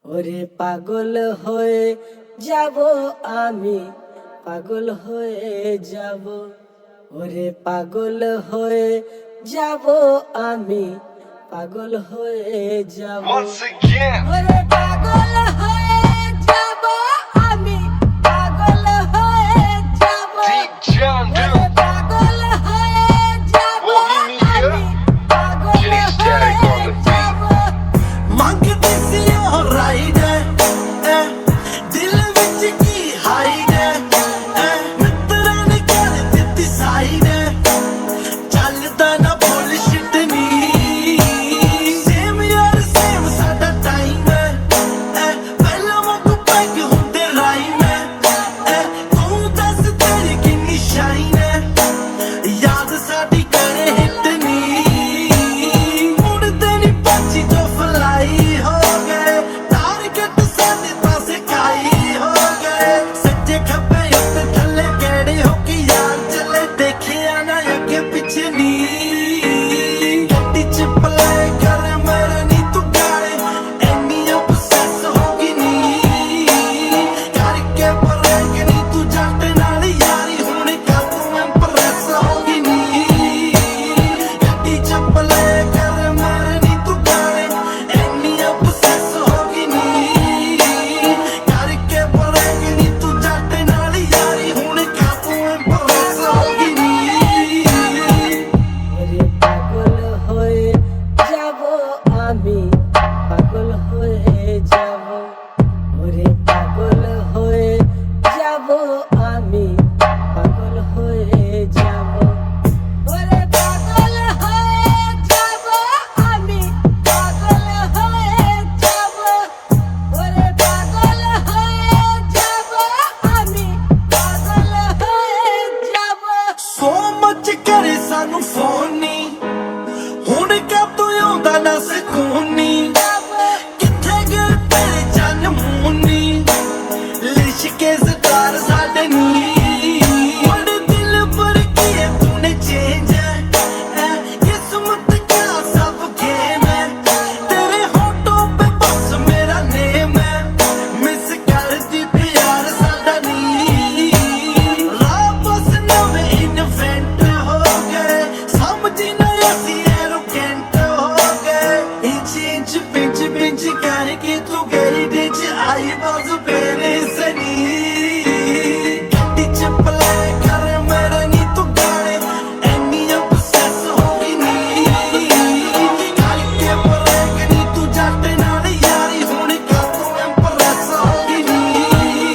ওরে পাগল হয়ে যাব আমি, পাগল হয়ে যাব। ওরে পাগল হয়ে যাব আমি, পাগল হয়ে যাব। Once again, ওরে পাগল হয়ে যাব আমি, পাগল হয়ে যাব। Deep John ওরে Duke, পাগল হয়ে যাব Bohemia, আমি, পাগল Jay Static on হয়ে the beat. যাব। ਮੰਗਦੀ ਸੀ ਉਹ ਰਾਈਡ ਦਿਲ ਵਿੱਚ ਕੀ ਹਾਈਡ ਮਿੱਤਰਾਂ ਨੇ ਕਰ ਦਿੱਤੀ ਸਾਈਡ ਚੱਲਦਾ ਨਾ ਬੁਲਸ਼ਿਟ ਨੀ ਸੇਮ ਯਾਰ ਸੇਮ ਸਾਡਾ ਟਾਈਮ ਪਹਿਲਾਂ ਵਾਂਗੂ ਪੈਗ ਹੁੰਦੇ ਰਾਈਮ ਤੂੰ ਦੱਸ ਤੇਰੀ ਕਿੰਨੀ ਸ਼ਾਈਨ ਯਾਦ ਸਾਡੀ ਕਰੇ ਹਿੱਟ ਨੀ ਮੁੜਦੇ ਨੀ ਪੰਛੀ ਜੋ ਫਲਾਈ ਹੋ ਗਏ ਟਾਰਗੇਟ ਸਾਡੇ ਪਾਸੇ ਕਾਈ ਹੋ ਗਏ ਸੱਜੇ ਖੱਬੇ ਉੱਤੇ ਥੱਲੇ ਕਿਹੜੇ ਹੋ ਕੇ ਯਾਰ ਚੱਲੇ ਦੇਖਿਆ ਨਾ ਅੱਗੇ ਪਿੱਛੇ ਨੀ ਗੱਡੀ ਚ ਪਲੇ ਕਰ ਮੇਰੇ ਨੀ ਤੂੰ ਗਾਲੇ ਇੰਨੀ obsess ਹੋ ਗਈ ਨੀ ਕਰਕੇ ਪਰੇਂਗੇ ਨੀ ਤੂੰ ਜੱਟ ਨਾਲ ਯਾਰੀ ਹੁਣ ਕਰ ਤੂੰ ਇੰਪ੍ਰੈਸ ਹੋ ਗਈ ਨੀ ਗੱਡੀ ਚ ਪਲੇ ਕਰ ਮੇਰੇ ਨੀ ਤੂੰ ਗਾਲੇ ਇੰਨੀ obsess ਹੋ ਗਈ ਨੀ ਕਰਕੇ ਪਰੇਂਗੇ ਨੀ ਤੂੰ ਜੱਟ ਨਾਲ ਯਾਰੀ ਹੁਣ ਕਰ ਤੂੰ ਇੰਪ੍ਰੈਸ ਹੋ ਗਈ ਨੀ ওরে পাগল হয়ে যাব আমি, পাগল হয়ে যাব। ওরে পাগল হয়ে যাব আমি, পাগল হয়ে যাব। ওরে পাগল হয়ে যাব আমি, পাগল হয়ে যাব। ওরে পাগল হয়ে যাব আমি, পাগল হয়ে যাব। ਸੋ ਮੱਚ ਕਰੇ ਸਾਨੂੰ ਫੋਨ ਨੀ ਹੁਣ ਕਾ ਤੂੰ ਆਉਂਦਾ ਨਾ ਸਕੂਨੀ ਕਿੱਥੇ ਗਏ ਤੇਰੇ ਚੰਨ ਮੂਨੀ ਲਿਸ਼ਕੇ ਜ਼ਦਾਰ ਸਾਡੇ ਨੀ ਬੜੇ ਦਿਲ ਪਰ ਕੀਏ ਤੂਨੇ ਚੇਂਜ ਕਿਸਮਤ ਕਾ ਸਭ ਗੇਮ ਹੈ ਤੇਰੇ ਹੋਟੋਂ ਪੇ ਬਸ ਮੇਰਾ ਨੇਮ ਹੈ ਮਿਸ ਕਰਦੀ ਪਿਆਰ ਸਾਡਾ ਨੀ ਰਾਬਸ ਨਵੇਂ ਇਨਵੈਂਟ ਹੋ ਗਏ ਸਮਝੀ ਨਾ ਅਸੀਂ ਐਰੋਗੈਂਟ ਹੋ ਗਏ ਇੰਚ ਪਿੰਚ ਪਿੰਚ ਕਰਕੇ ਤੂੰ ਗਈ ਵਿੱਚ ਆਈ ਬਾਜ਼ ਬੇਰੇ ਸਨੀ ਗੱਡੀ ਚ ਪਲੇ ਕਰ ਮੇਰੇ ਨੀ ਤੂੰ ਗਾਲੇ ਇੰਨੀ obsess ਹੋ ਗਈ ਨੀ ਕਰਕੇ ਪਰੇਂਗੇ ਨੀ ਤੂੰ ਜੱਟ ਨਾਲ ਯਾਰੀ ਹੁਣ ਕਰ ਤੂੰ ਇੰਪ੍ਰੈਸ ਹੋ ਗਈ ਨੀ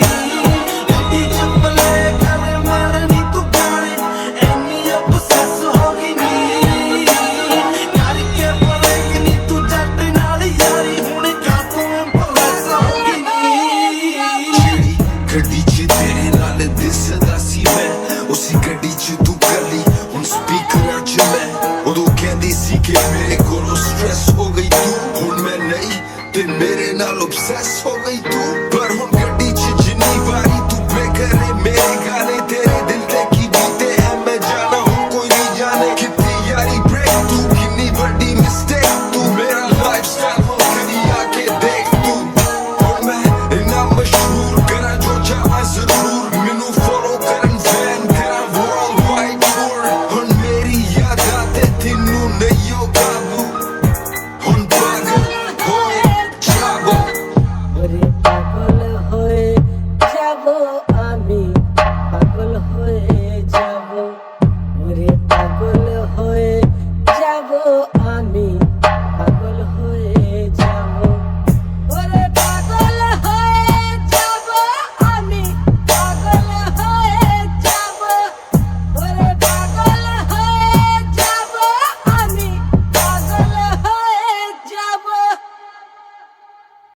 ਗੱਡੀ ਚ ਪਲੇ ਕਰ ਮੇਰੇ ਨੀ ਤੂੰ ਗਾਲੇ ਇੰਨੀ obsess ਹੋ ਗਈ ਨੀ ਕਰਕੇ ਪਰੇਂਗੇ ਨੀ ਤੂੰ ਜੱਟ ਨਾਲ ਯਾਰੀ ਹੁਣ ਕਰ ਤੂੰ ਇੰਪ੍ਰੈਸ ਹੋ ਗਈ ਨੀ ਜਿਹੜੀ ਗੱਡੀ 'ਚ ਤੇਰੇ ਨਾਲ ਦਿਸਦਾ ਸੀ ਮੈਂ ਉਸੇ ਗੱਡੀ 'ਚ ਤੂੰ ਕੱਲੀ ਹੁਣ ਸਪੀਕਰਾਂ 'ਚ ਮੈਂ ਉਦੋਂ ਕਹਿੰਦੀ ਸੀ ਕਿ ਮੇਰੇ ਕੋਲੋਂ ਸਟ੍ਰੈਸ ਹੋ ਗਈ ਤੂੰ ਹੁਣ ਮੈਂ ਨਹੀਂ ਤੇ ਮੇਰੇ ਨਾਲ obsess ਹੋ ਗਈ ਤੂੰ